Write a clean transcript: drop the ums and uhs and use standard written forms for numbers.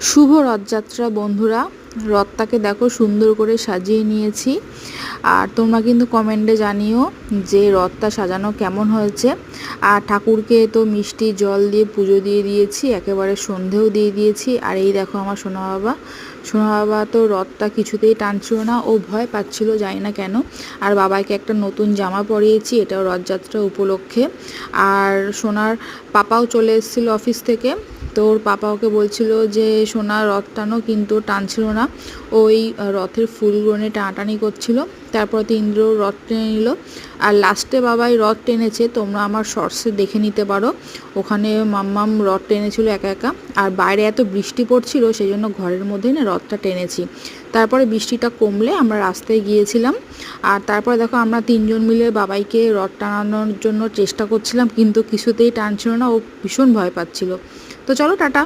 শুভ রথযাত্রা বন্ধুরা। রথটাকে দেখো সুন্দর করে সাজিয়ে নিয়েছি। আর তোমরা কিন্তু কমেন্টে জানিও যে রথটা সাজানো কেমন হয়েছে। আর ঠাকুরকে তো মিষ্টি জল দিয়ে পুজো দিয়ে দিয়েছি, একেবারে সন্ধেও দিয়ে দিয়েছি। আর এই দেখো আমার সোনা বাবা তো রথটা কিছুতেই টানছিল না, ও ভয় পাচ্ছিল, জানি না কেন। আর বাবাকে একটা নতুন জামা পরিয়েছি, এটাও রথযাত্রা উপলক্ষে। আর সোনার পাপাও চলে এসেছিল অফিস থেকে, তো ওর পাপা ওকে বলছিল যে সোনা রথ টানো, কিন্তু টানছিল না। ওই রথের ফুলগুলো নিয়ে টানাটানি করছিল। তারপর তো ইন্দ্র রথ টেনে নিল। আর লাস্টে বাবাই রথ টেনেছে, তোমরা আমার শর্টসে দেখে নিতে পারো। ওখানে মাম্মাম রথ টেনেছিল একা একা। আর বাইরে এত বৃষ্টি পড়ছিল, সেই জন্য ঘরের মধ্যেই না রথটা টেনেছি। তারপরে বৃষ্টিটা কমলে আমরা রাস্তায় গিয়েছিলাম। আর তারপরে দেখো আমরা তিনজন মিলে বাবাইকে রথ টানানোর জন্য চেষ্টা করছিলাম, কিন্তু কিছুতেই টানছিল না, ও ভীষণ ভয় পাচ্ছিল। তো চলো টাটা।